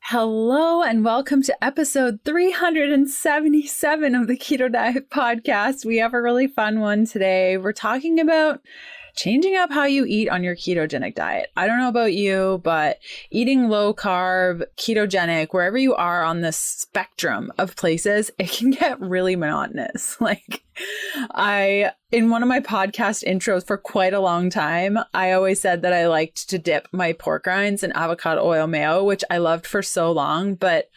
Hello and welcome to episode 377 of the Keto Diet Podcast. We have a really fun one today. We're talking about changing up how you eat on your ketogenic diet. I don't know about you, but eating low carb, ketogenic, wherever you are on the spectrum of places, it can get really monotonous. In one of my podcast intros for quite a long time, I always said that I liked to dip my pork rinds in avocado oil mayo, which I loved for so long, but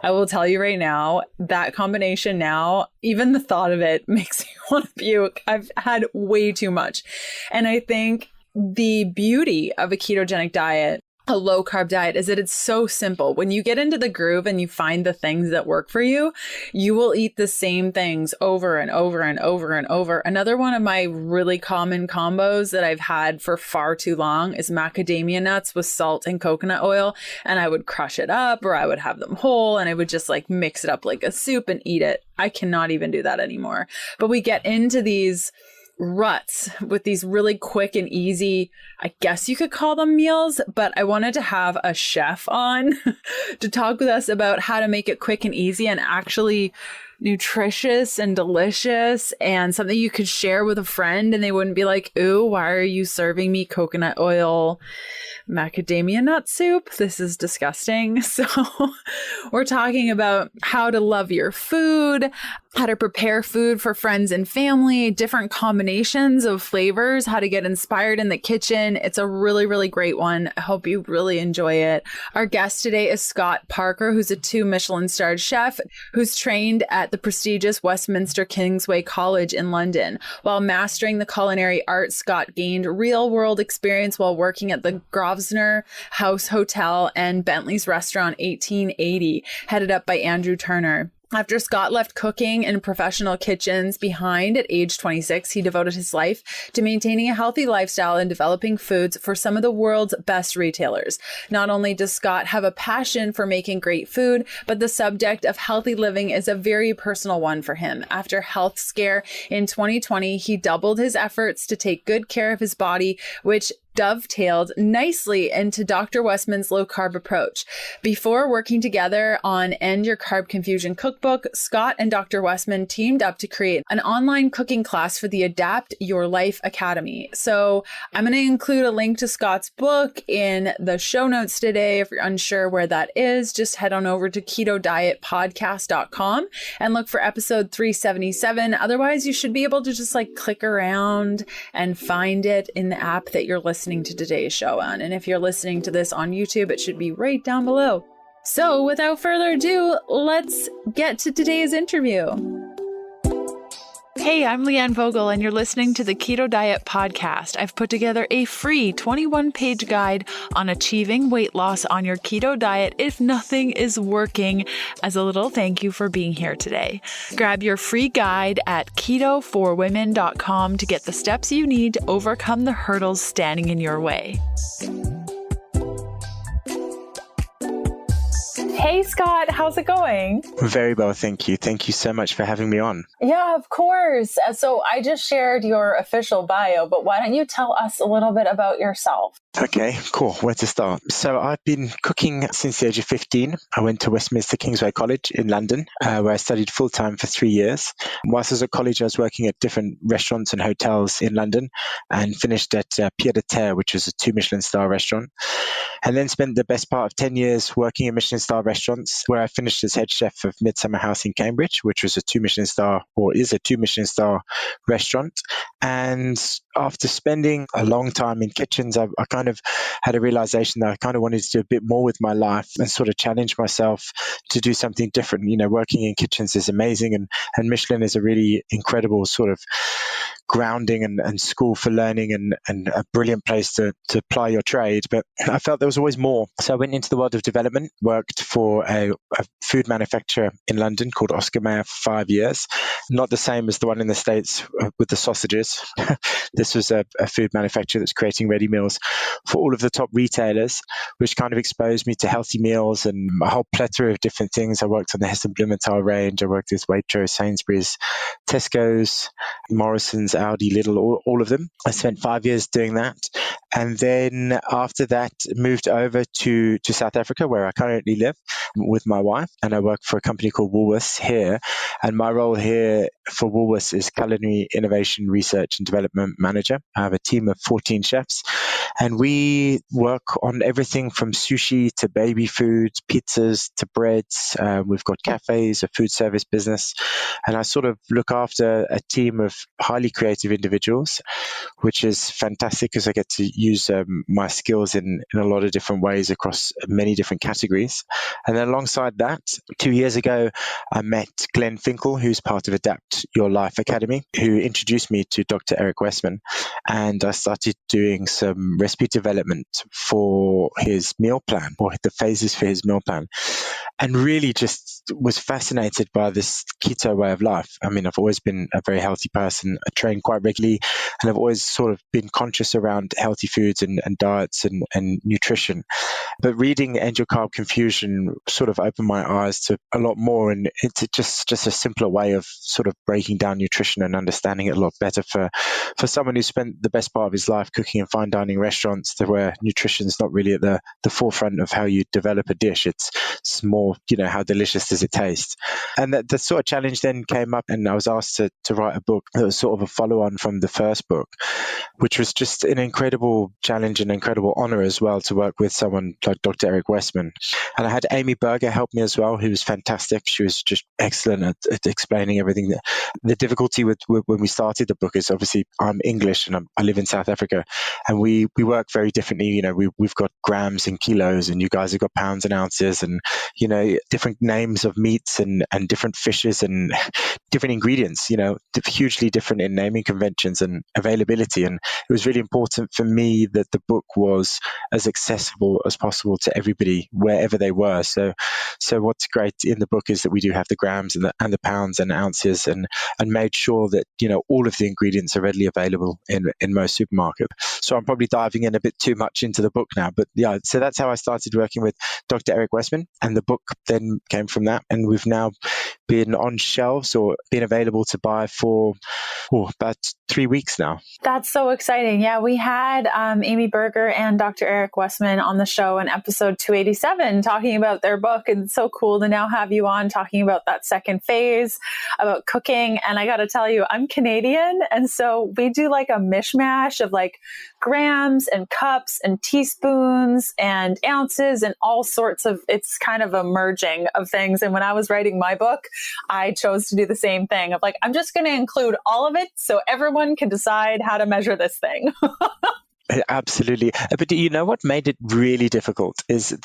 I will tell you right now, that combination now, even the thought of it makes me want to puke. I've had way too much. And I think the beauty of a ketogenic diet, a low carb diet, is that it's so simple. When you get into the groove and you find the things that work for you, you will eat the same things over and over and over and over. Another one of my really common combos that I've had for far too long is macadamia nuts with salt and coconut oil. And I would crush it up, or I would have them whole, and I would just mix it up like a soup and eat it. I cannot even do that anymore. But we get into these ruts with these really quick and easy, I guess you could call them meals, but I wanted to have a chef on to talk with us about how to make it quick and easy and actually nutritious and delicious, and something you could share with a friend and they wouldn't be like, ooh, why are you serving me coconut oil macadamia nut soup? This is disgusting. So we're talking about how to love your food, how to prepare food for friends and family, different combinations of flavors, how to get inspired in the kitchen. It's a really, really great one. I hope you really enjoy it. Our guest today is Scott Parker, who's a 2 Michelin-starred chef who's trained at the prestigious Westminster Kingsway College in London. While mastering the culinary arts, Scott gained real-world experience while working at the Grosvenor House Hotel and Bentley's Restaurant 1880, headed up by Andrew Turner. After Scott left cooking in professional kitchens behind at age 26, he devoted his life to maintaining a healthy lifestyle and developing foods for some of the world's best retailers. Not only does Scott have a passion for making great food, but the subject of healthy living is a very personal one for him. After a health scare in 2020, he doubled his efforts to take good care of his body, which dovetailed nicely into Dr. Westman's low-carb approach. Before working together on End Your Carb Confusion cookbook, Scott and Dr. Westman teamed up to create an online cooking class for the Adapt Your Life Academy. So I'm going to include a link to Scott's book in the show notes today. If you're unsure where that is, just head on over to ketodietpodcast.com and look for episode 377. Otherwise, you should be able to just click around and find it in the app that you're listening to today's show on. And if you're listening to this on YouTube, it should be right down below. So without further ado, let's get to today's interview. Hey, I'm Leanne Vogel, and you're listening to the Keto Diet Podcast. I've put together a free 21-page guide on achieving weight loss on your keto diet if nothing is working, as a little thank you for being here today. Grab your free guide at ketoforwomen.com to get the steps you need to overcome the hurdles standing in your way. Hey, Scott, how's it going? Very well, thank you. Thank you so much for having me on. Yeah, of course. So I just shared your official bio, but why don't you tell us a little bit about yourself? Okay, cool. Where to start? So I've been cooking since the age of 15. I went to Westminster Kingsway College in London, where I studied full-time for 3 years. Whilst I was at college, I was working at different restaurants and hotels in London and finished at Pied à Terre, which was a 2 Michelin-star restaurant. And then spent the best part of 10 years working in Michelin-star restaurants, where I finished as head chef of Midsummer House in Cambridge, which was a 2 Michelin-star, or is a 2 Michelin-star restaurant. And after spending a long time in kitchens, I kind of had a realization that I kind of wanted to do a bit more with my life and sort of challenge myself to do something different. You know, working in kitchens is amazing, and Michelin is a really incredible sort of grounding and school for learning and a brilliant place to apply your trade. But I felt there was always more. So I went into the world of development, worked for a food manufacturer in London called Oscar Mayer for 5 years. Not the same as the one in the States with the sausages. This was a food manufacturer that's creating ready meals for all of the top retailers, which kind of exposed me to healthy meals and a whole plethora of different things. I worked on the Heston Blumenthal range. I worked with Waitrose, Sainsbury's, Tesco's, Morrison's, Aldi, Lidl, all of them. I spent 5 years doing that. And then after that, moved over to South Africa, where I currently live with my wife. And I work for a company called Woolworths here. And my role here for Woolworths is Culinary Innovation Research and Development Manager. I have a team of 14 chefs. And we work on everything from sushi to baby foods, pizzas to breads. We've got cafes, a food service business. And I sort of look after a team of highly creative individuals, which is fantastic because I get to use my skills in a lot of different ways across many different categories. And then alongside that, 2 years ago, I met Glenn Finkel, who's part of Adapt Your Life Academy, who introduced me to Dr. Eric Westman. And I started doing some recipe development for his meal plan, or the phases for his meal plan. And really just was fascinated by this keto way of life. I mean, I've always been a very healthy person. I train quite regularly, and I've always sort of been conscious around healthy foods and diets and nutrition. But reading Angel Carb Confusion sort of opened my eyes to a lot more, and it's just a simpler way of sort of breaking down nutrition and understanding it a lot better for someone who spent the best part of his life cooking in fine dining restaurants, to where nutrition is not really at the forefront of how you develop a dish. It's more, how delicious does it taste? And the sort of challenge then came up, and I was asked to write a book that was sort of a follow-on from the first book, which was just an incredible challenge and incredible honor as well, to work with someone like Dr. Eric Westman. And I had Amy Berger help me as well, who was fantastic. She was just excellent at explaining everything. The difficulty with when we started the book is obviously I'm English and I live in South Africa, and we work very differently. We've got grams and kilos, and you guys have got pounds and ounces, and different names of meats and different fishes and different ingredients, hugely different in naming conventions and availability. And it was really important for me that the book was as accessible as possible to everybody wherever they were. So what's great in the book is that we do have the grams and the pounds and ounces, and made sure that all of the ingredients are readily available in most supermarkets. So I'm probably diving in a bit too much into the book now, but yeah, so that's how I started working with Dr. Eric Westman, and the book then came from that. And we've now been on shelves or been available to buy for about 3 weeks now. That's so exciting. Yeah, we had Amy Berger and Dr. Eric Westman on the show in episode 287 talking about their book. And it's so cool to now have you on talking about that second phase about cooking. And I got to tell you, I'm Canadian. And so we do like a mishmash of like grams and cups and teaspoons and ounces and all sorts of, it's kind of a merging of things. And when I was writing my book, I chose to do the same thing of like, I'm just going to include all of it so everyone can decide how to measure this thing. Absolutely. But you know what made it really difficult is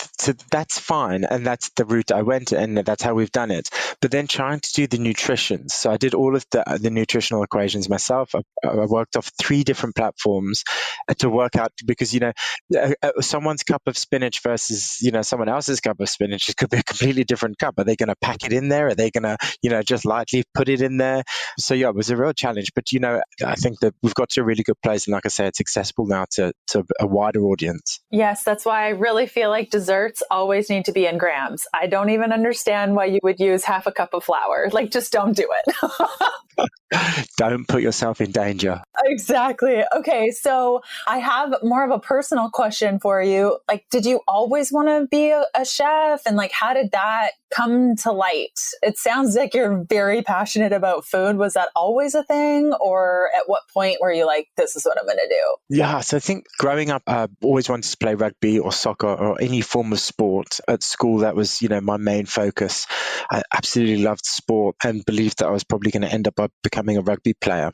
that's fine. And that's the route I went, and that's how we've done it. But then trying to do the nutrition. So I did all of the nutritional equations myself. I worked off 3 different platforms to work out, because, someone's cup of spinach versus, someone else's cup of spinach, it could be a completely different cup. Are they going to pack it in there? Are they going to, just lightly put it in there? So yeah, it was a real challenge. But, I think that we've got to a really good place. And like I say, it's accessible now to a wider audience. Yes, that's why I really feel like desserts always need to be in grams. I don't even understand why you would use half a cup of flour. Like, just don't do it. Don't put yourself in danger. Exactly. Okay, so I have more of a personal question for you. Like, did you always want to be a chef? And like, how did that come to light? It sounds like you're very passionate about food. Was that always a thing? Or at what point were you like, this is what I'm going to do? Yeah, so I think growing up, I always wanted to play rugby or soccer or any form of sport. At school, that was, my main focus. I absolutely loved sport and believed that I was probably going to end up becoming a rugby player.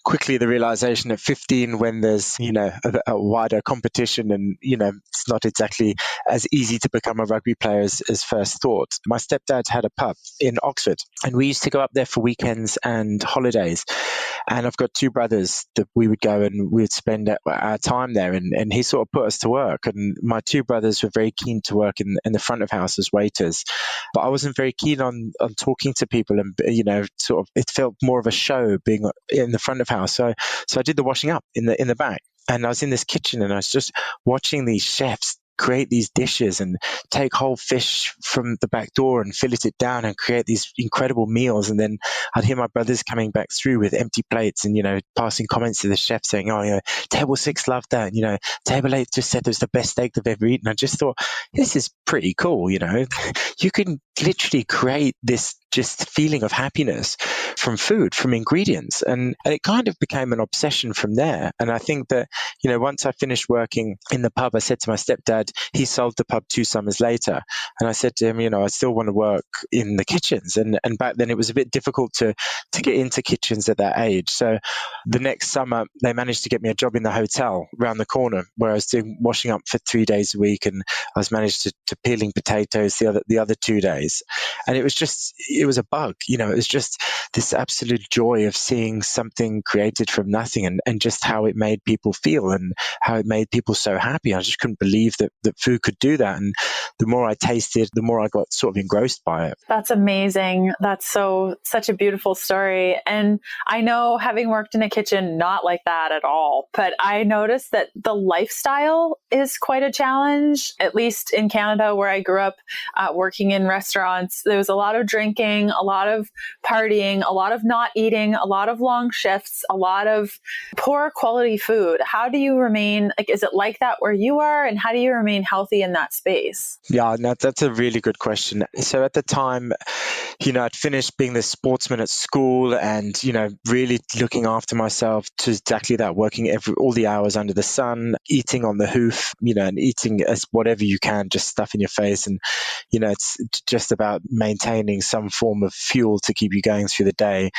Quickly, the realization at 15, when there's, a wider competition and, it's not exactly as easy to become a rugby player as first thought. My stepdad had a pub in Oxford, and we used to go up there for weekends and holidays. And I've got 2 brothers that we would go and we would spend our time there, and he sort of put us to work. And my 2 brothers were very keen to work in the front of house as waiters, but I wasn't very keen on talking to people, and sort of it felt more of a show being in the front of house. So I did the washing up in the back. And I was in this kitchen and I was just watching these chefs create these dishes and take whole fish from the back door and fillet it down and create these incredible meals. And then I'd hear my brothers coming back through with empty plates and, passing comments to the chef saying, oh, table 6 loved that. Table 8 just said it was the best steak they've ever eaten. I just thought, this is pretty cool. You can literally create this just feeling of happiness from food, from ingredients. And it kind of became an obsession from there. And I think that, once I finished working in the pub, I said to my stepdad, he sold the pub 2 summers later. And I said to him, I still want to work in the kitchens. And back then it was a bit difficult to get into kitchens at that age. So the next summer, they managed to get me a job in the hotel around the corner where I was doing washing up for 3 days a week. And I was managed to peeling potatoes the other 2 days. And it was a bug, it was just this absolute joy of seeing something created from nothing and just how it made people feel and how it made people so happy. I just couldn't believe that food could do that. And the more I tasted, the more I got sort of engrossed by it. That's amazing. That's such a beautiful story. And I know, having worked in a kitchen, not like that at all, but I noticed that the lifestyle is quite a challenge, at least in Canada where I grew up, working in restaurants. There was a lot of drinking, a lot of partying, a lot of not eating, a lot of long shifts, a lot of poor quality food. How do you remain, is it like that where you are? And how do you remain healthy in that space? Yeah, no, that's a really good question. So at the time, I'd finished being the sportsman at school and, really looking after myself to exactly that, working all the hours under the sun, eating on the hoof, and eating as whatever you can, just stuff in your face. And, it's just about maintaining some form of fuel to keep you going through the day.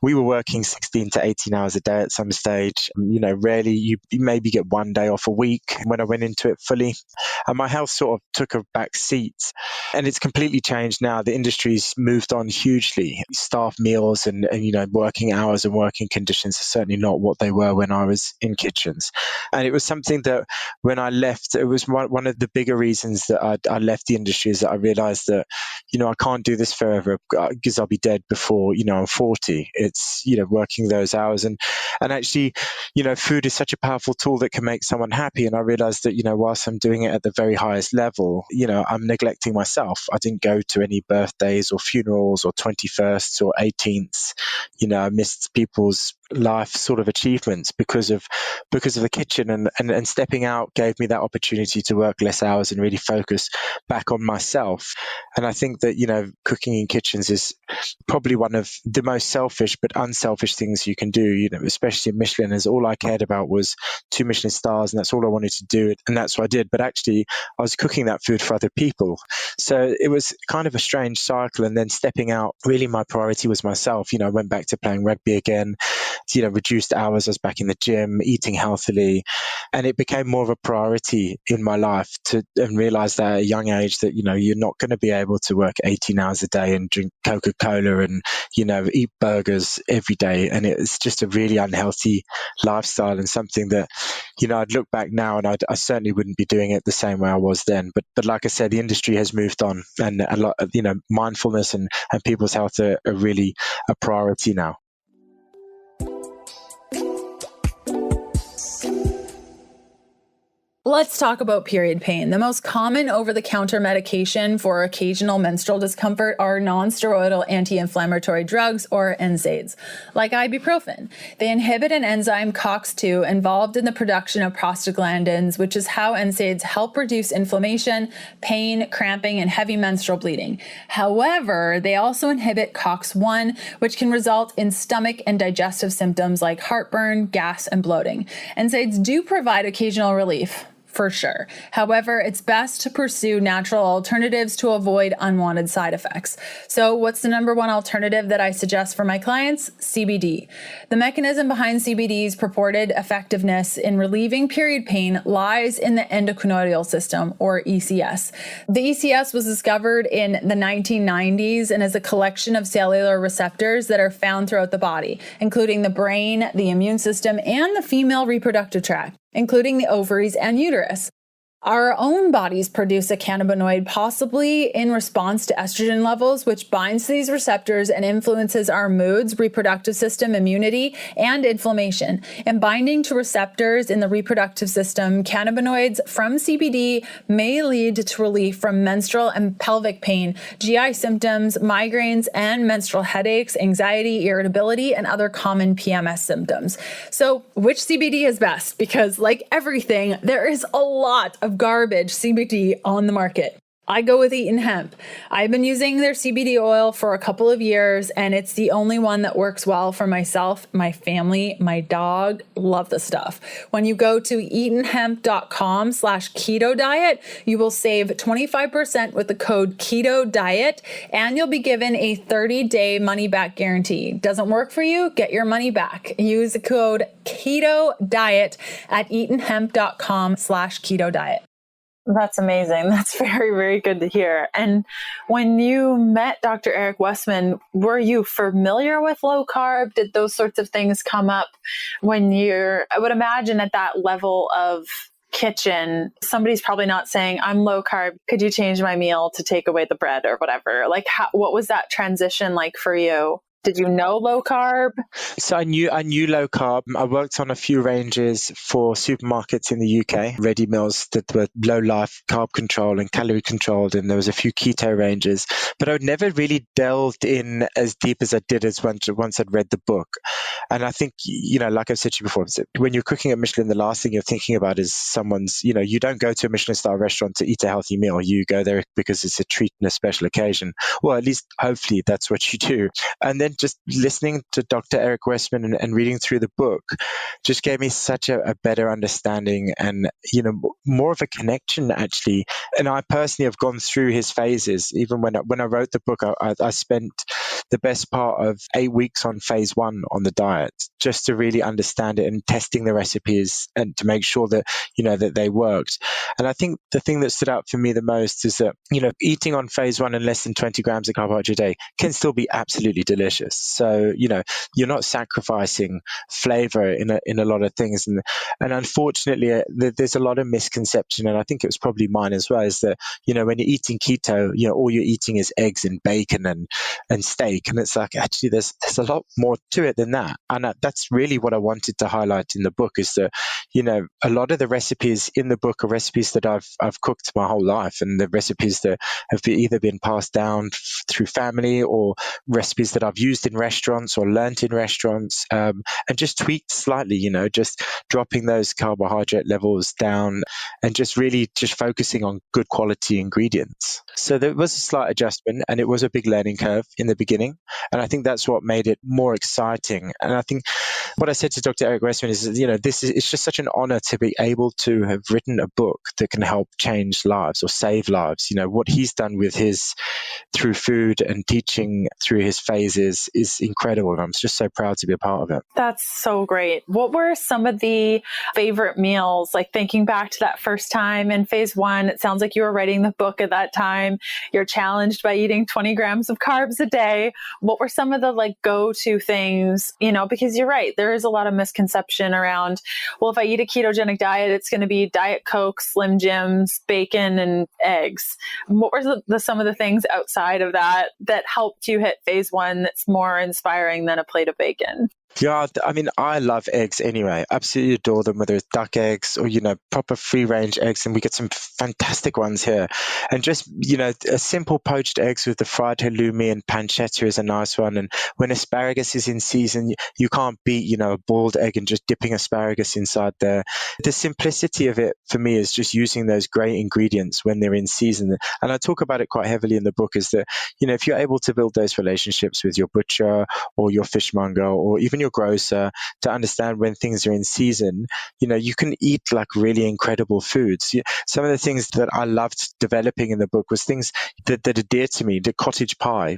We were working 16 to 18 hours a day at some stage. Rarely you maybe get 1 day off a week when I went into it fully. And my health sort of took a back seat. And it's completely changed now. The industry's moved on hugely. Staff meals and working hours and working conditions are certainly not what they were when I was in kitchens. And it was something that when I left, it was one of the bigger reasons that I left the industry, is that I realized that, I can't do this forever because I'll be dead before, I'm 40. It's, working those hours. And actually, food is such a powerful tool that can make someone happy. And I realized that, whilst I'm doing it at the very highest level, I'm neglecting myself. I didn't go to any birthdays or funerals or 21sts or 18ths. I missed people's life sort of achievements because of the kitchen, and stepping out gave me that opportunity to work less hours and really focus back on myself. And I think that, cooking in kitchens is probably one of the most selfish but unselfish things you can do, especially in Michelin, as all I cared about was 2 Michelin stars, and that's all I wanted to do. And that's what I did. But actually, I was cooking that food for other people. So it was kind of a strange cycle. And then stepping out, really my priority was myself. I went back to playing rugby again, reduced hours. I was back in the gym, eating healthily. And it became more of a priority in my life and realize that at a young age that, you're not going to be able to work 18 hours a day and drink Coca-Cola and, eat burgers every day. And it's just a really unhealthy lifestyle, and something that, I'd look back now and I certainly wouldn't be doing it the same way I was then. But like I said, the industry has moved on, and a lot of, mindfulness and people's health are really a priority now. Let's talk about period pain. The most common over-the-counter medication for occasional menstrual discomfort are non-steroidal anti-inflammatory drugs, or NSAIDs, like ibuprofen. They inhibit an enzyme COX-2 involved in the production of prostaglandins, which is how NSAIDs help reduce inflammation, pain, cramping, and heavy menstrual bleeding. However, they also inhibit COX-1, which can result in stomach and digestive symptoms like heartburn, gas, and bloating. NSAIDs do provide occasional relief, for sure. However, it's best to pursue natural alternatives to avoid unwanted side effects. So what's the number one alternative that I suggest for my clients? CBD. The mechanism behind CBD's purported effectiveness in relieving period pain lies in the endocrinoidal system, or ECS. The ECS was discovered in the 1990s and is a collection of cellular receptors that are found throughout the body, including the brain, the immune system, and the female reproductive tract, including the ovaries and uterus. Our own bodies produce a cannabinoid, possibly in response to estrogen levels, which binds to these receptors and influences our moods, reproductive system, immunity, and inflammation. And binding to receptors in the reproductive system, cannabinoids from CBD may lead to relief from menstrual and pelvic pain, GI symptoms, migraines, and menstrual headaches, anxiety, irritability, and other common PMS symptoms. So which CBD is best? Because like everything, there is a lot of garbage CBD on the market. I go with Eaton Hemp. I've been using their CBD oil for a couple of years, and it's the only one that works well for myself, my family, my dog. Love the stuff. When you go to eatonhemp.com/keto diet, you will save 25% with the code Keto Diet, and you'll be given a 30-day money-back guarantee. Doesn't work for you? Get your money back. Use the code Keto Diet at eatonhemp.com/keto diet. That's amazing. That's very, very good to hear. And when you met Dr. Eric Westman, were you familiar with low carb? Did those sorts of things come up when I would imagine at that level of kitchen, somebody's probably not saying, I'm low carb. Could you change my meal to take away the bread or whatever? Like, what was that transition like for you? Did you know low carb? So I knew low carb. I worked on a few ranges for supermarkets in the UK, ready meals that were low life carb control and calorie controlled, and there was a few keto ranges. But I'd never really delved in as deep as I did once I'd read the book. And I think, like I've said to you before, when you're cooking at Michelin, the last thing you're thinking about is someone's, you don't go to a Michelin star restaurant to eat a healthy meal. You go there because it's a treat and a special occasion. Well, at least hopefully that's what you do. And then just listening to Dr. Eric Westman and reading through the book just gave me such a better understanding and, more of a connection actually. And I personally have gone through his phases. Even when I wrote the book, I spent the best part of 8 weeks on phase 1 on the diet, just to really understand it and testing the recipes and to make sure that, that they worked. And I think the thing that stood out for me the most is that, eating on phase 1 and less than 20 grams of carbohydrate a day can still be absolutely delicious. So, you're not sacrificing flavor in a lot of things. And unfortunately, there's a lot of misconception, and I think it was probably mine as well, is that, when you're eating keto, all you're eating is eggs and bacon and steak. And it's like, actually, there's a lot more to it than that. And that's really what I wanted to highlight in the book is that, a lot of the recipes in the book are recipes that I've cooked my whole life, and the recipes that have either been passed down through family or recipes that I've used in restaurants or learnt in restaurants, and just tweaked slightly, just dropping those carbohydrate levels down and just really just focusing on good quality ingredients. So there was a slight adjustment, and it was a big learning curve in the beginning. And I think that's what made it more exciting. And I think what I said to Dr. Eric Westman is, it's just such an honor to be able to have written a book that can help change lives or save lives. What he's done with through food and teaching through his phases is incredible. And I'm just so proud to be a part of it. That's so great. What were some of the favorite meals? Like thinking back to that first time in phase 1, it sounds like you were writing the book at that time. You're challenged by eating 20 grams of carbs a day. What were some of the go-to things, because you're right. There is a lot of misconception around, well, if I eat a ketogenic diet, it's going to be Diet Coke, Slim Jims, bacon, and eggs. What were some of the things outside of that helped you hit phase 1 that's more inspiring than a plate of bacon? Yeah, I mean, I love eggs anyway. Absolutely adore them, whether it's duck eggs or, proper free-range eggs. And we get some fantastic ones here. And just, a simple poached eggs with the fried halloumi and pancetta is a nice one. And when asparagus is in season, you can't beat, a boiled egg and just dipping asparagus inside there. The simplicity of it for me is just using those great ingredients when they're in season. And I talk about it quite heavily in the book is that, if you're able to build those relationships with your butcher or your fishmonger or even your grocer to understand when things are in season, you can eat really incredible foods. Some of the things that I loved developing in the book was things that are dear to me. The cottage pie,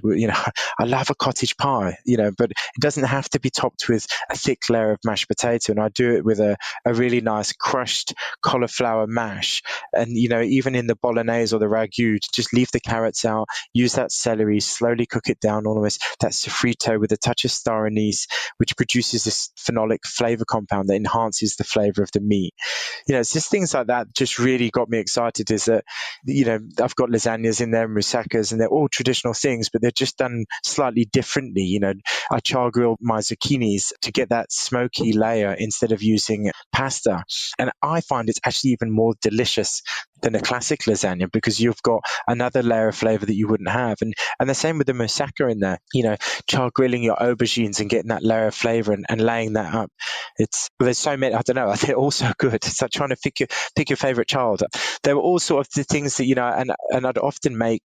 I love a cottage pie, but it doesn't have to be topped with a thick layer of mashed potato. And I do it with a really nice crushed cauliflower mash. And, even in the bolognese or the ragu, just leave the carrots out, use that celery, slowly cook it down almost. That sofrito with a touch of star anise, which produces this phenolic flavor compound that enhances the flavor of the meat. It's just things like that just really got me excited, is that, I've got lasagnas in there, moussakas, and they're all traditional things, but they're just done slightly differently. I char grill my zucchinis to get that smoky layer instead of using pasta. And I find it's actually even more delicious than a classic lasagna, because you've got another layer of flavor that you wouldn't have. And the same with the moussaka in there, char grilling your aubergines and getting that layer of flavor and laying that up. There's so many, I don't know, they're all so good. It's like trying to pick your favorite child. There were all sort of the things that, and I'd often make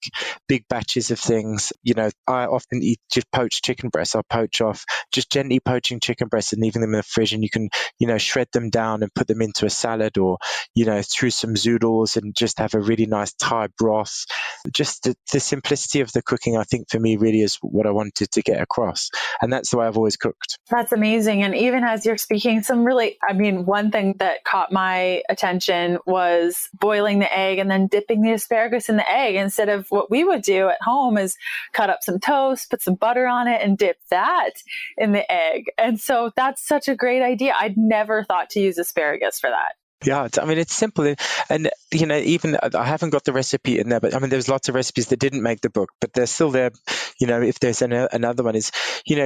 big batches of things. I often eat just poached chicken breasts. I'll poach off, just gently poaching chicken breasts and leaving them in the fridge, and you can, shred them down and put them into a salad, or, through some zoodles, and just have a really nice Thai broth. Just the simplicity of the cooking, I think, for me really is what I wanted to get across. And that's the way I've always cooked. That's amazing. And even as you're speaking, one thing that caught my attention was boiling the egg and then dipping the asparagus in the egg, instead of what we would do at home is cut up some toast, put some butter on it, and dip that in the egg. And so that's such a great idea. I'd never thought to use asparagus for that. Yeah, it's simple. And, even I haven't got the recipe in there, but there's lots of recipes that didn't make the book, but they're still there. If there's another one is,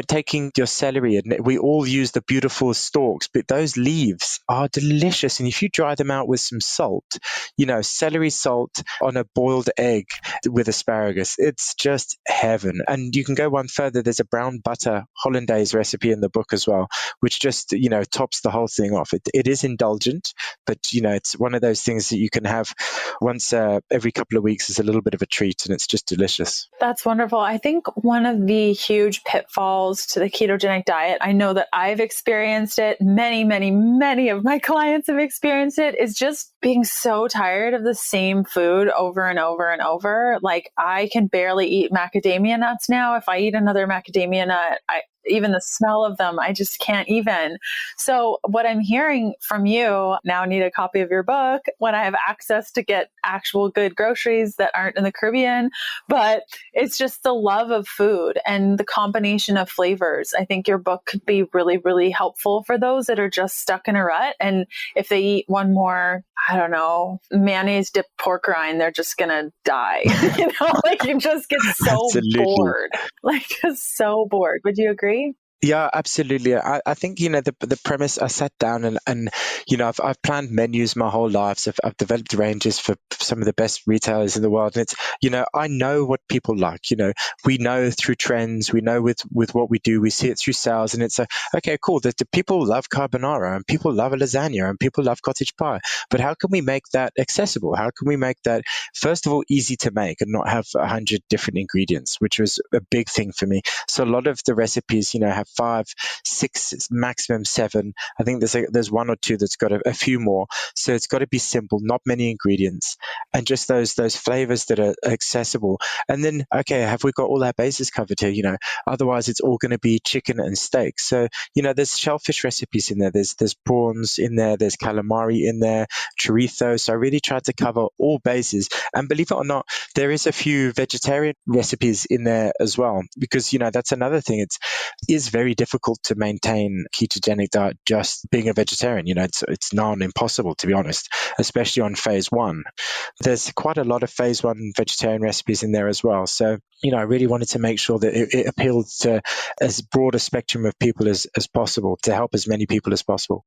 taking your celery, and we all use the beautiful stalks, but those leaves are delicious. And if you dry them out with some salt, celery salt on a boiled egg with asparagus, it's just heaven. And you can go one further. There's a brown butter hollandaise recipe in the book as well, which just, tops the whole thing off. It is indulgent, but, it's one of those things that you can have once every couple of weeks as a little bit of a treat, and it's just delicious. That's wonderful. I think one of the huge pitfalls to the ketogenic diet, I know that I've experienced it, many, many, many of my clients have experienced it, is just being so tired of the same food over and over and over. Like, I can barely eat macadamia nuts now. If I eat another macadamia nut, even the smell of them, I just can't even. So what I'm hearing from you, now I need a copy of your book when I have access to get actual good groceries that aren't in the Caribbean, but it's just the love of food and the combination of flavors. I think your book could be really, really helpful for those that are just stuck in a rut. And if they eat one more, mayonnaise dipped pork rind, they're just going to die. You just get so bored, just so bored. Would you agree? Yeah, absolutely. I think, the premise, I sat down and I've planned menus my whole life. So I've developed ranges for some of the best retailers in the world. And it's, I know what people like. We know through trends, we know with what we do, we see it through sales. And it's okay, cool. The people love carbonara, and people love a lasagna, and people love cottage pie. But how can we make that accessible? How can we make that, first of all, easy to make and not have 100 different ingredients, which was a big thing for me. So a lot of the recipes, have 5, 6, maximum 7. I think there's one or two that's got a few more. So it's got to be simple, not many ingredients, and just those flavors that are accessible. And then, okay, have we got all our bases covered here? Otherwise it's all going to be chicken and steak. So, there's shellfish recipes in there. There's prawns in there. There's calamari in there, chorizo. So I really tried to cover all bases. And believe it or not, there is a few vegetarian recipes in there as well, because, that's another thing. Is very difficult to maintain ketogenic diet just being a vegetarian. It's now impossible, to be honest, especially on phase 1. There's quite a lot of phase 1 vegetarian recipes in there as well. So, I really wanted to make sure that it appealed to as broad a spectrum of people as possible, to help as many people as possible.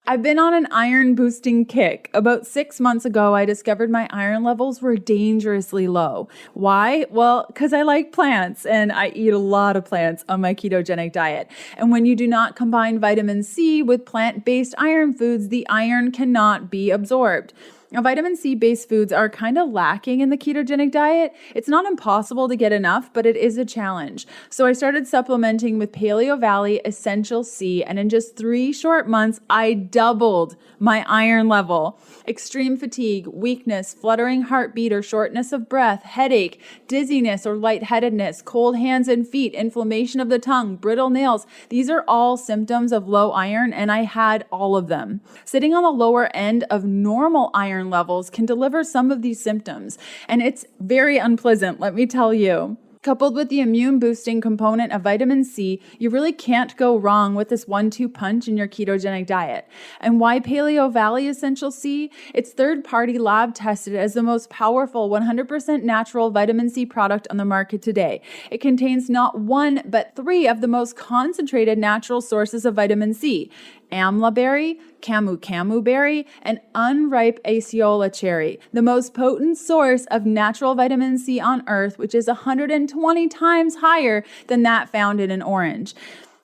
I've been on an iron boosting kick. About 6 months ago, I discovered my iron levels were dangerously low. Why? Well, because I like plants and I eat a lot of plants on my ketogenic diet. And when you do not combine vitamin C with plant-based iron foods, the iron cannot be absorbed. Now, vitamin C-based foods are kind of lacking in the ketogenic diet. It's not impossible to get enough, but it is a challenge. So I started supplementing with Paleo Valley Essential C, and in just 3 short months, I doubled my iron level. Extreme fatigue, weakness, fluttering heartbeat or shortness of breath, headache, dizziness or lightheadedness, cold hands and feet, inflammation of the tongue, brittle nails. These are all symptoms of low iron, and I had all of them. Sitting on the lower end of normal iron iron levels can deliver some of these symptoms. And it's very unpleasant, let me tell you. Coupled with the immune boosting component of vitamin C, you really can't go wrong with this 1-2 punch in your ketogenic diet. And why Paleo Valley Essential C? It's third-party lab tested as the most powerful 100% natural vitamin C product on the market today. It contains not one, but 3 of the most concentrated natural sources of vitamin C: amla berry, camu berry, and unripe aceola cherry, the most potent source of natural vitamin C on earth, which is 120 times higher than that found in an orange.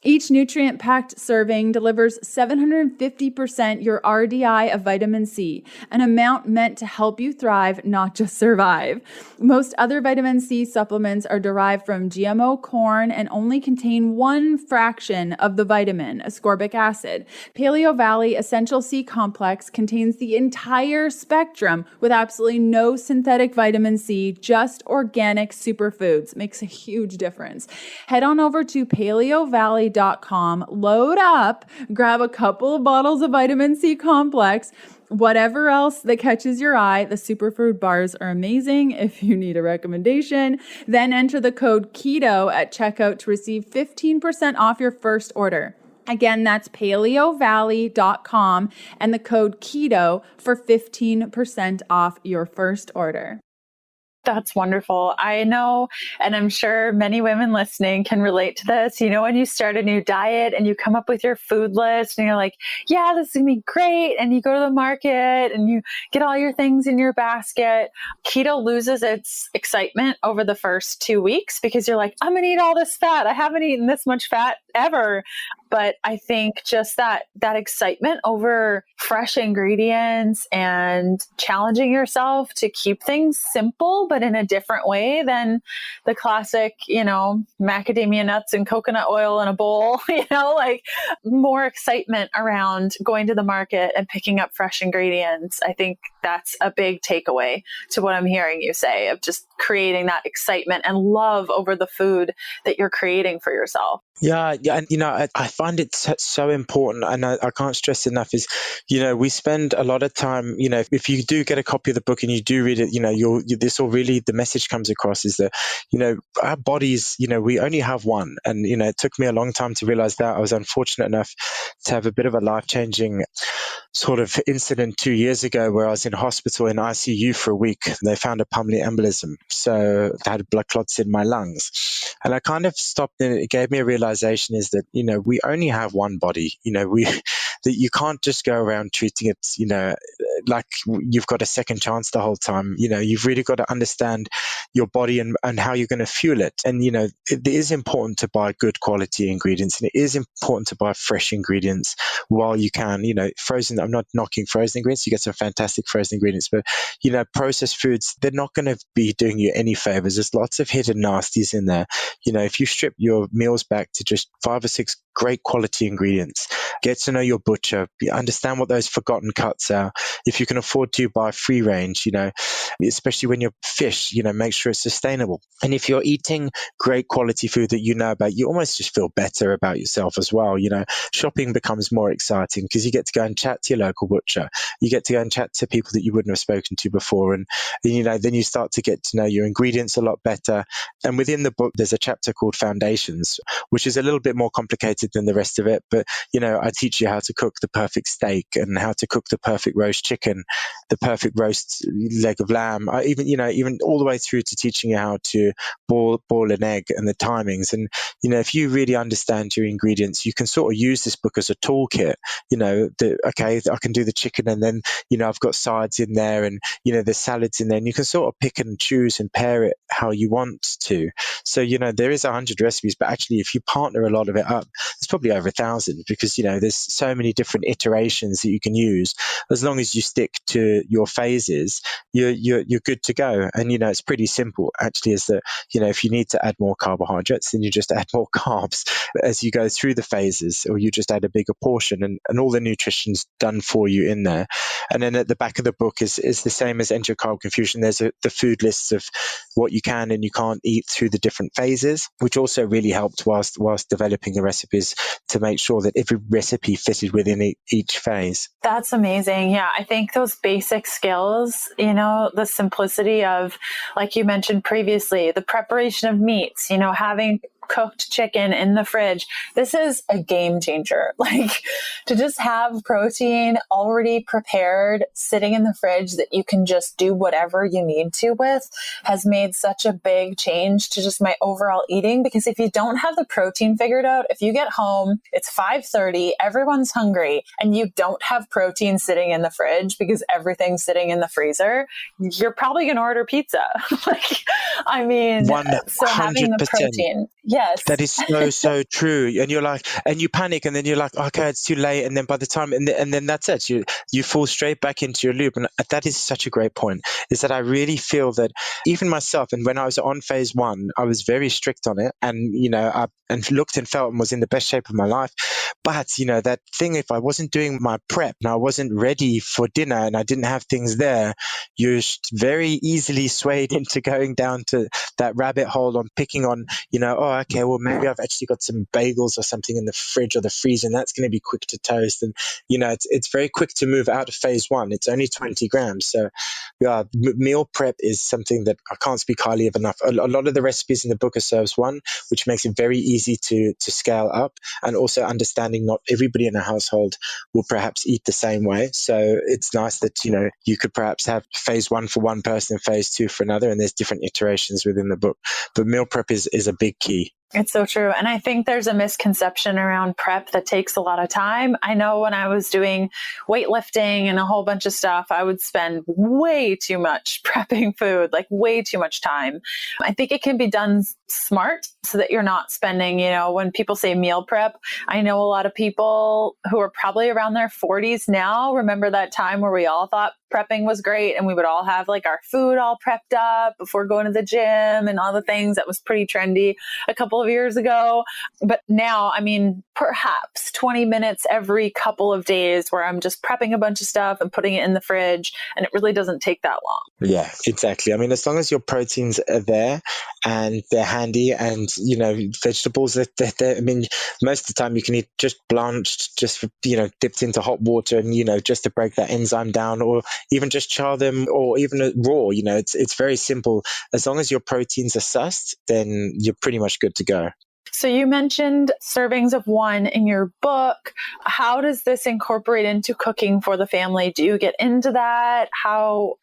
Each nutrient-packed serving delivers 750% your RDI of vitamin C, an amount meant to help you thrive, not just survive. Most other vitamin C supplements are derived from GMO corn and only contain 1 fraction of the vitamin, ascorbic acid. Paleo Valley Essential C Complex contains the entire spectrum with absolutely no synthetic vitamin C, just organic superfoods. Makes a huge difference. Head on over to paleovalley.com, load up, grab a couple of bottles of vitamin C complex, whatever else that catches your eye. The superfood bars are amazing if you need a recommendation. Then enter the code KETO at checkout to receive 15% off your first order. Again, that's paleovalley.com and the code KETO for 15% off your first order. That's wonderful. I know, and I'm sure many women listening can relate to this. You know, when you start a new diet and you come up with your food list and you're like, yeah, this is going to be great. And you go to the market and you get all your things in your basket. Keto loses its excitement over the first 2 weeks because you're like, I'm going to eat all this fat. I haven't eaten this much fat ever. But I think just that excitement over fresh ingredients and challenging yourself to keep things simple, but in a different way than the classic, macadamia nuts and coconut oil in a bowl, like more excitement around going to the market and picking up fresh ingredients. I think that's a big takeaway to what I'm hearing you say, of just creating that excitement and love over the food that you're creating for yourself. Yeah. And, I find it so important, and I can't stress enough is, we spend a lot of time, if you do get a copy of the book and you do read it, this will really, the message comes across is that, our bodies, we only have one. And, it took me a long time to realize that. I was unfortunate enough to have a bit of a life-changing sort of incident 2 years ago where I was in hospital in ICU for a week. They found a pulmonary embolism. So I had blood clots in my lungs. And I kind of stopped, and it gave me a realization is that, we only have one body, that you can't just go around treating it, like you've got a second chance the whole time. You've really got to understand your body and how you're going to fuel it. And, it is important to buy good quality ingredients, and it is important to buy fresh ingredients while you can, frozen. I'm not knocking frozen ingredients. You get some fantastic frozen ingredients, but, processed foods, they're not going to be doing you any favors. There's lots of hidden nasties in there. If you strip your meals back to just 5 or 6 great quality ingredients, get to know your butcher, understand what those forgotten cuts are. If you can afford to buy free range, especially when you're fish, make sure it's sustainable. And if you're eating great quality food that you know about, you almost just feel better about yourself as well. Shopping becomes more exciting because you get to go and chat to your local butcher. You get to go and chat to people that you wouldn't have spoken to before. And, then you start to get to know your ingredients a lot better. And within the book, there's a chapter called Foundations, which is a little bit more complicated than the rest of it. But, I teach you how to cook the perfect steak and how to cook the perfect roast chicken, the perfect roast leg of lamb, even all the way through to teaching you how to boil an egg and the timings. And, if you really understand your ingredients, you can sort of use this book as a toolkit, okay, I can do the chicken and then, I've got sides in there and, there's salads in there, and you can sort of pick and choose and pair it how you want to. So, there is 100 recipes, but actually if you partner a lot of it up, it's probably over 1,000 because, there's so many different iterations that you can use. As long as you stick to your phases, you're you're good to go. And, it's pretty simple actually, is that, if you need to add more carbohydrates, then you just add more carbs as you go through the phases, or you just add a bigger portion, and all the nutrition's done for you in there. And then at the back of the book is the same as Enter Carb Confusion. There's the food lists of what you can and you can't eat through the different phases, which also really helped whilst developing the recipes, to make sure that every recipe fitted within each phase. That's amazing. Yeah, I think those basic skills, the simplicity of, like you mentioned previously, the preparation of meats, having cooked chicken in the fridge. This is a game changer. Like, to just have protein already prepared sitting in the fridge that you can just do whatever you need to with, has made such a big change to just my overall eating. Because if you don't have the protein figured out, if you get home, it's 5:30, everyone's hungry, and you don't have protein sitting in the fridge because everything's sitting in the freezer, you're probably going to order pizza. So having the protein. Yes. That is so true. And you're like, and you panic, and then you're like, okay, it's too late. And then by the time, and then that's it. You fall straight back into your loop. And that is such a great point, is that I really feel that even myself, and when I was on phase 1, I was very strict on it, and, I looked and felt and was in the best shape of my life. But, that thing, if I wasn't doing my prep and I wasn't ready for dinner and I didn't have things there, you're very easily swayed into going down to that rabbit hole on picking on, okay, well, maybe I've actually got some bagels or something in the fridge or the freezer, and that's going to be quick to toast. And, it's very quick to move out of phase 1. It's only 20 grams. So, yeah, meal prep is something that I can't speak highly of enough. A lot of the recipes in the book are serves 1, which makes it very easy to scale up, and also understanding not everybody in a household will perhaps eat the same way. So it's nice that, you could perhaps have phase 1 for one person and phase 2 for another, and there's different iterations within the book. But meal prep is a big key. It's so true. And I think there's a misconception around prep that takes a lot of time. I know when I was doing weightlifting and a whole bunch of stuff, I would spend way too much prepping food, like way too much time. I think it can be done smart so that you're not spending, when people say meal prep, I know a lot of people who are probably around their 40s now remember that time where we all thought prepping was great, and we would all have like our food all prepped up before going to the gym and all the things. That was pretty trendy a couple of years ago. But now, perhaps 20 minutes every couple of days where I'm just prepping a bunch of stuff and putting it in the fridge, and it really doesn't take that long. Yeah, exactly. As long as your proteins are there and they're handy, and, vegetables that most of the time you can eat just blanched, just, dipped into hot water, and, just to break that enzyme down, or even just char them, or even raw. It's very simple. As long as your proteins are sussed, then you're pretty much good to go. So you mentioned servings of 1 in your book. How does this incorporate into cooking for the family? Do you get into that? How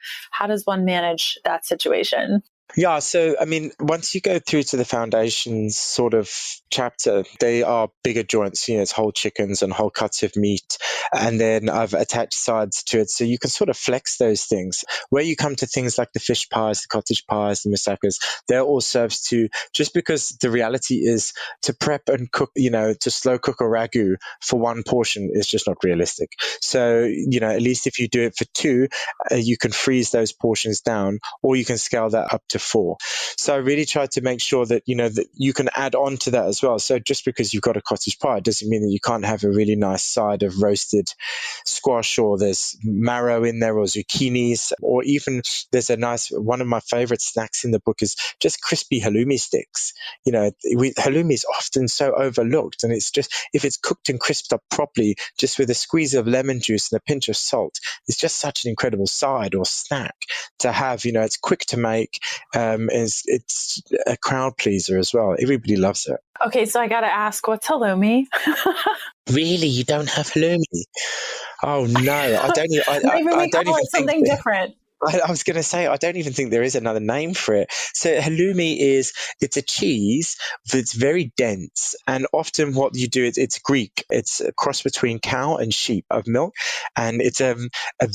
does one manage that situation? Yeah, so once you go through to the foundations sort of chapter, they are bigger joints, it's whole chickens and whole cuts of meat. And then I've attached sides to it, so you can sort of flex those things. Where you come to things like the fish pies, the cottage pies, the masakas, they're all serves to, just because the reality is to prep and cook, to slow cook a ragu for 1 portion is just not realistic. So, at least if you do it for 2, you can freeze those portions down, or you can scale that up to 4. So I really tried to make sure that, that you can add on to that as well. So just because you've got a cottage pie doesn't mean that you can't have a really nice side of roasted squash, or there's marrow in there, or zucchinis, or even there's one of my favorite snacks in the book is just crispy halloumi sticks. Halloumi is often so overlooked, and it's just, if it's cooked and crisped up properly, just with a squeeze of lemon juice and a pinch of salt, it's just such an incredible side or snack to have. It's quick to make. It's a crowd pleaser as well. Everybody loves it. Okay, so I got to ask, what's halloumi? Really? You don't have halloumi? Oh no, I don't. Maybe we call it something different. I was going to say, I don't even think there is another name for it. So halloumi it's a cheese that's very dense. And often what you do is, it's Greek. It's a cross between cow and sheep of milk. And it's a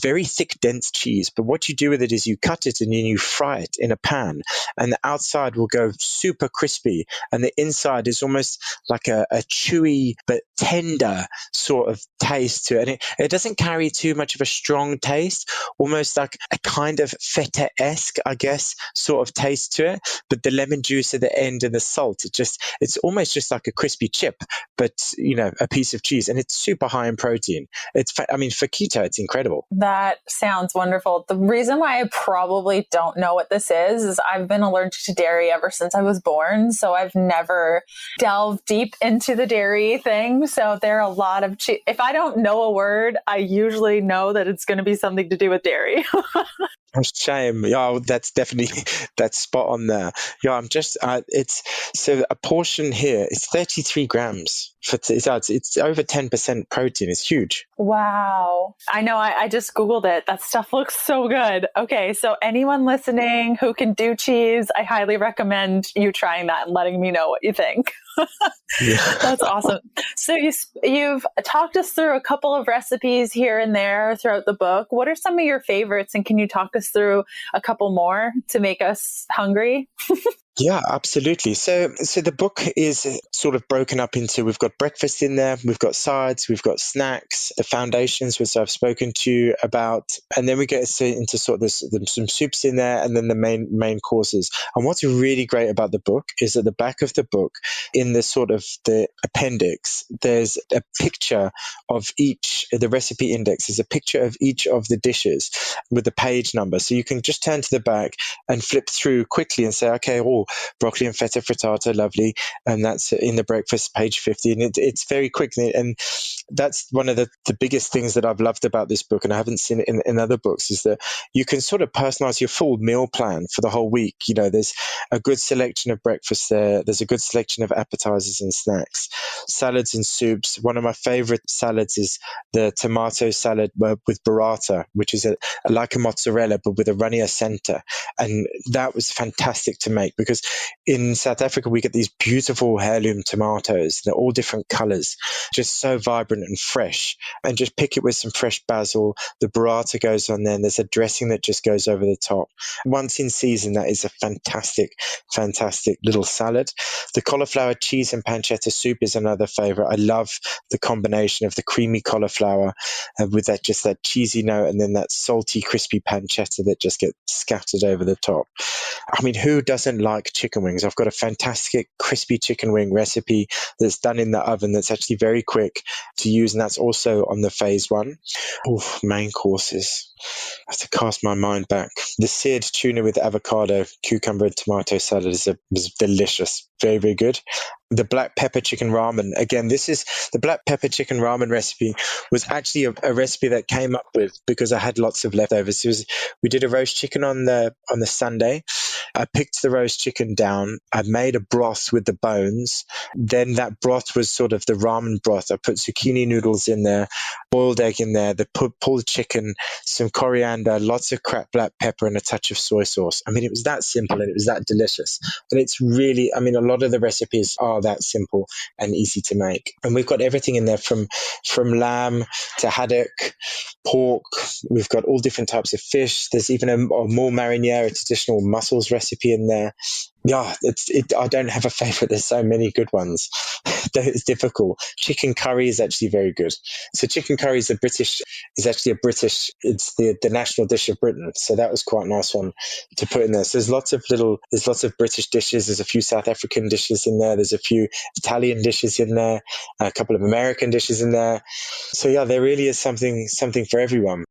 very thick, dense cheese. But what you do with it is you cut it and then you fry it in a pan. And the outside will go super crispy. And the inside is almost like a chewy but tender sort of taste to it. And it doesn't carry too much of a strong taste, almost like a kind of feta-esque, I guess, sort of taste to it. But the lemon juice at the end and the salt, it's almost just like a crispy chip, but, a piece of cheese. And it's super high in protein. For keto, it's incredible. That sounds wonderful. The reason why I probably don't know what this is I've been allergic to dairy ever since I was born. So I've never delved deep into the dairy thing. So there are a lot of if I don't know a word, I usually know that it's going to be something to do with dairy. Shame. Yeah, that's spot on there. Yeah, so a portion here is 33 grams. It's over 10% protein. It's huge. Wow. I know. I just Googled it. That stuff looks so good. Okay. So anyone listening who can do cheese, I highly recommend you trying that and letting me know what you think. Yeah. That's awesome. So you've talked us through a couple of recipes here and there throughout the book. What are some of your favorites? And can you talk us through a couple more to make us hungry? Yeah, absolutely. So the book is sort of broken up into, we've got breakfast in there, we've got sides, we've got snacks, the foundations, which I've spoken to you about, and then we get into sort of some soups in there, and then the main courses. And what's really great about the book is at the back of the book, in the sort of the appendix, there's a picture of the recipe index is a picture of each of the dishes with the page number. So you can just turn to the back and flip through quickly and say, okay, broccoli and feta frittata, lovely. And that's in the breakfast, page 50. And it's very quick. And that's one of the biggest things that I've loved about this book, and I haven't seen it in other books, is that you can sort of personalize your full meal plan for the whole week. There's a good selection of breakfast there. There's a good selection of appetizers and snacks, salads and soups. One of my favorite salads is the tomato salad with burrata, which is like a mozzarella, but with a runnier center. And that was fantastic to make, because in South Africa, we get these beautiful heirloom tomatoes. They're all different colors, just so vibrant and fresh. And just pick it with some fresh basil. The burrata goes on there, and there's a dressing that just goes over the top. Once in season, that is a fantastic, fantastic little salad. The cauliflower cheese and pancetta soup is another favorite. I love the combination of the creamy cauliflower with that cheesy note, and then that salty, crispy pancetta that just gets scattered over the top. I mean, who doesn't like chicken wings? I've got a fantastic crispy chicken wing recipe that's done in the oven that's actually very quick to use, and that's also on the phase 1. Oh, main courses. I have to cast my mind back. The seared tuna with avocado, cucumber, and tomato salad was delicious. Very, very good. The black pepper chicken ramen. Again, the black pepper chicken ramen recipe was actually a recipe that came up with because I had lots of leftovers. We did a roast chicken on the Sunday. I picked the roast chicken down. I made a broth with the bones. Then that broth was sort of the ramen broth. I put zucchini noodles in there, boiled egg in there, the pulled chicken, some coriander, lots of cracked black pepper, and a touch of soy sauce. I mean, it was that simple and it was that delicious. And it's really, a lot of the recipes are that simple and easy to make. And we've got everything in there from lamb to haddock, pork. We've got all different types of fish. There's even a more mariniere, a traditional mussels recipe in there. Yeah, I don't have a favorite. There's so many good ones. It's difficult. Chicken curry is actually very good. So chicken curry is actually a British, it's the national dish of Britain. So that was quite a nice one to put in there. So there's lots of British dishes. There's a few South African dishes in there. There's a few Italian dishes in there, a couple of American dishes in there. So yeah, there really is something for everyone.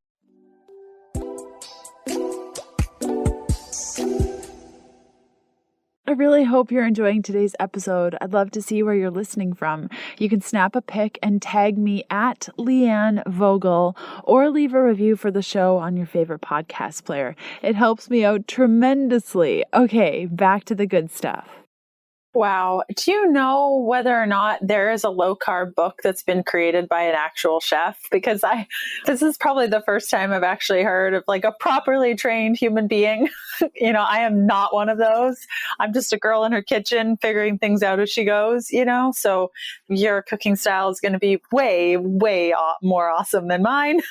I really hope you're enjoying today's episode. I'd love to see where you're listening from. You can snap a pic and tag me at Leanne Vogel, or leave a review for the show on your favorite podcast player. It helps me out tremendously. Okay, back to the good stuff. Wow. Do you know whether or not there is a low-carb book that's been created by an actual chef? Because this is probably the first time I've actually heard of like a properly trained human being. I am not one of those. I'm just a girl in her kitchen figuring things out as she goes, so your cooking style is going to be way, way more awesome than mine.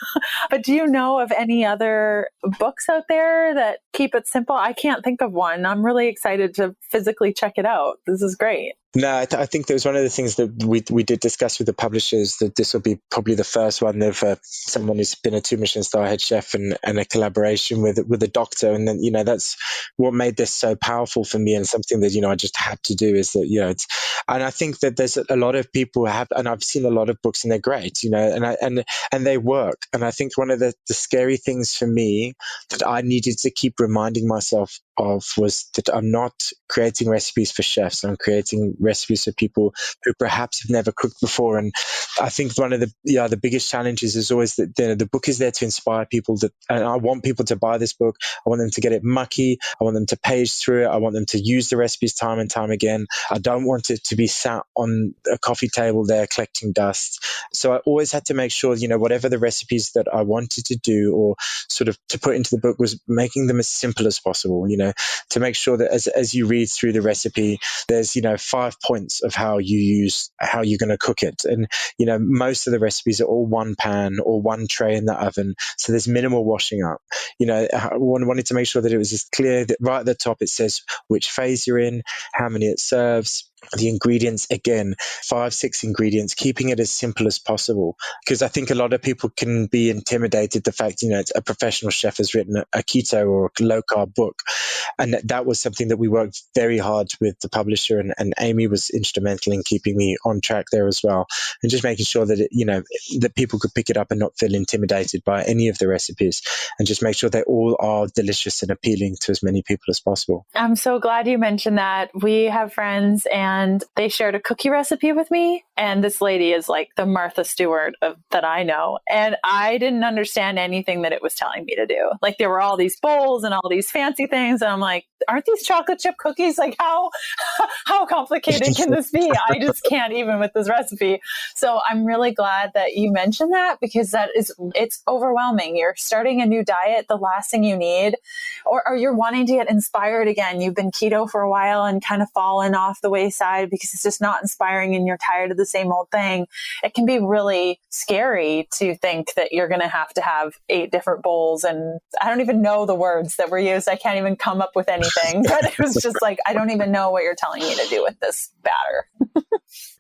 But do you know of any other books out there that keep it simple? I can't think of one. I'm really excited to physically check it out. This is great. No, I think that was one of the things that we did discuss with the publishers, that this will be probably the first one of someone who's been a 2 Michelin star head chef and a collaboration with a doctor. And then, that's what made this so powerful for me, and something that, I just had to do, is that, and I think that there's a lot of people and I've seen a lot of books and they're great, and they work. And I think one of the scary things for me that I needed to keep reminding myself of was that I'm not creating recipes for chefs. I'm creating recipes for people who perhaps have never cooked before. And I think one of the biggest challenges is always that the book is there to inspire people, and I want people to buy this book. I want them to get it mucky. I want them to page through it. I want them to use the recipes time and time again. I don't want it to be sat on a coffee table there collecting dust. So I always had to make sure, whatever the recipes that I wanted to do or sort of to put into the book, was making them as simple as possible, to make sure that as you read through the recipe, there's, 5 points of how you're going to cook it. And, most of the recipes are all one pan or one tray in the oven. So there's minimal washing up. I wanted to make sure that it was as clear that right at the top, it says which phase you're in, how many it serves, the ingredients, again, 5-6 ingredients, keeping it as simple as possible. Because I think a lot of people can be intimidated the fact, it's a professional chef has written a keto or a low carb book. And that was something that we worked very hard with the publisher, and Amy was instrumental in keeping me on track there as well. And just making sure that, that people could pick it up and not feel intimidated by any of the recipes, and just make sure they all are delicious and appealing to as many people as possible. I'm so glad you mentioned that. We have friends and they shared a cookie recipe with me. And this lady is like the Martha Stewart that I know. And I didn't understand anything that it was telling me to do. Like, there were all these bowls and all these fancy things. And I'm like, aren't these chocolate chip cookies? Like, how complicated can this be? I just can't, even with this recipe. So I'm really glad that you mentioned that, because it's overwhelming. You're starting a new diet. The last thing you need, or you're wanting to get inspired again. You've been keto for a while and kind of fallen off the wayside because it's just not inspiring and you're tired of the same old thing. It can be really scary to think that you're going to have 8 different bowls. And I don't even know the words that were used. I can't even come up with anything, but it was just like, I don't even know what you're telling me to do with this batter.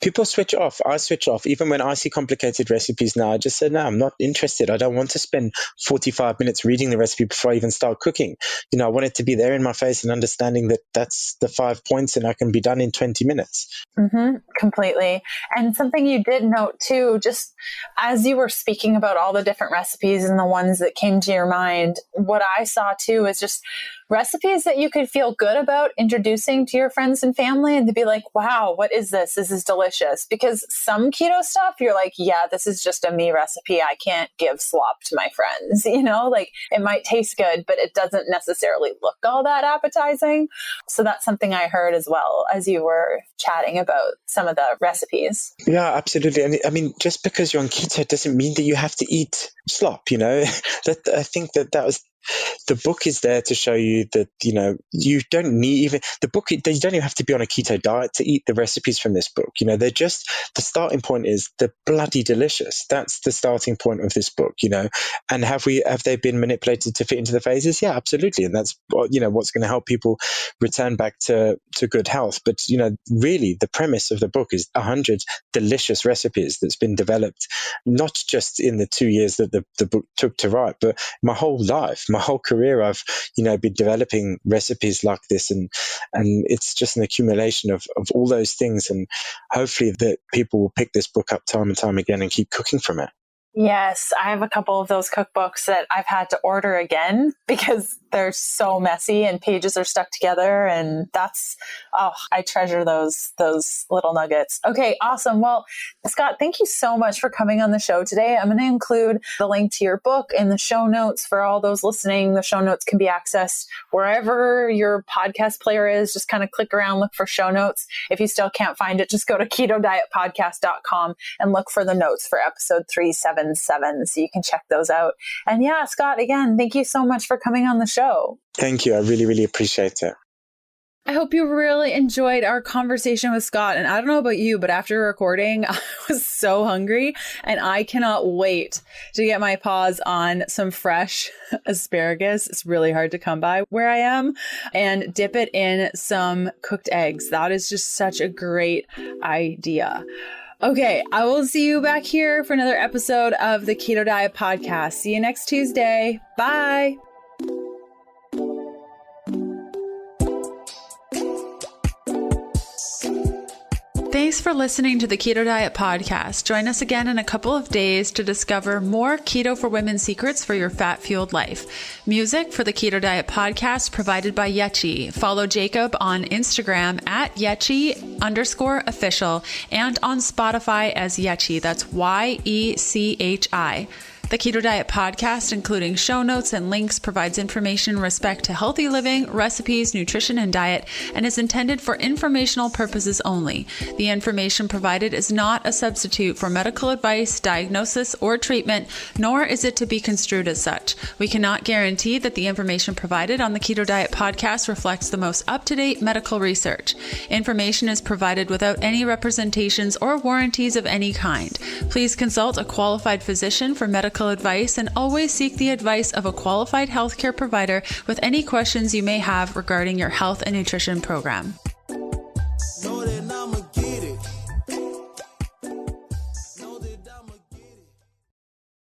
People switch off. I switch off. Even when I see complicated recipes now, I just say, no, I'm not interested. I don't want to spend 45 minutes reading the recipe before I even start cooking. I want it to be there in my face and understanding that that's the 5 points and I can be done in 20 minutes. Mm-hmm, completely. And something you did note too, just as you were speaking about all the different recipes and the ones that came to your mind, what I saw too is just recipes that you could feel good about introducing to your friends and family, and to be like, wow, what is this? This is delicious. Because some keto stuff, you're like, yeah, this is just a me recipe. I can't give slop to my friends. Like, it might taste good, but it doesn't necessarily look all that appetizing. So that's something I heard as well as you were chatting about some of the recipes. Yeah, absolutely. And I mean, just because you're on keto doesn't mean that you have to eat slop, that I think that was the book is there to show you that, you don't need even the book. You don't even have to be on a keto diet to eat the recipes from this book. They're just, the starting point is they're bloody delicious. That's the starting point of this book, and have they been manipulated to fit into the phases? Yeah, absolutely. And that's, what's going to help people return back to good health. But, really the premise of the book is 100 delicious recipes that's been developed, not just in the 2 years that the book took to write, but my whole life, my whole career, I've been developing recipes like this, and it's just an accumulation of all those things, and hopefully that people will pick this book up time and time again and keep cooking from it. Yes, I have a couple of those cookbooks that I've had to order again because they're so messy and pages are stuck together. And I treasure those little nuggets. Okay, awesome. Well, Scott, thank you so much for coming on the show today. I'm going to include the link to your book in the show notes for all those listening. The show notes can be accessed wherever your podcast player is. Just kind of click around, look for show notes. If you still can't find it, just go to ketodietpodcast.com and look for the notes for episode 377. So you can check those out. And yeah, Scott, again, thank you so much for coming on the show. Thank you. I really, really appreciate it. I hope you really enjoyed our conversation with Scott. And I don't know about you, but after recording, I was so hungry and I cannot wait to get my paws on some fresh asparagus. It's really hard to come by where I am, and dip it in some cooked eggs. That is just such a great idea. Okay, I will see you back here for another episode of the Keto Diet Podcast. See you next Tuesday. Bye. Thanks for listening to the Keto Diet Podcast. Join us again in a couple of days to discover more keto for women secrets for your fat-fueled life. Music for the Keto Diet Podcast provided by Yechi. Follow Jacob on Instagram at Yechi_official and on Spotify as Yechi. That's YECHI. The Keto Diet Podcast, including show notes and links, provides information in respect to healthy living, recipes, nutrition, and diet, and is intended for informational purposes only. The information provided is not a substitute for medical advice, diagnosis, or treatment, nor is it to be construed as such. We cannot guarantee that the information provided on the Keto Diet Podcast reflects the most up-to-date medical research. Information is provided without any representations or warranties of any kind. Please consult a qualified physician for medical advice and always seek the advice of a qualified healthcare provider with any questions you may have regarding your health and nutrition program.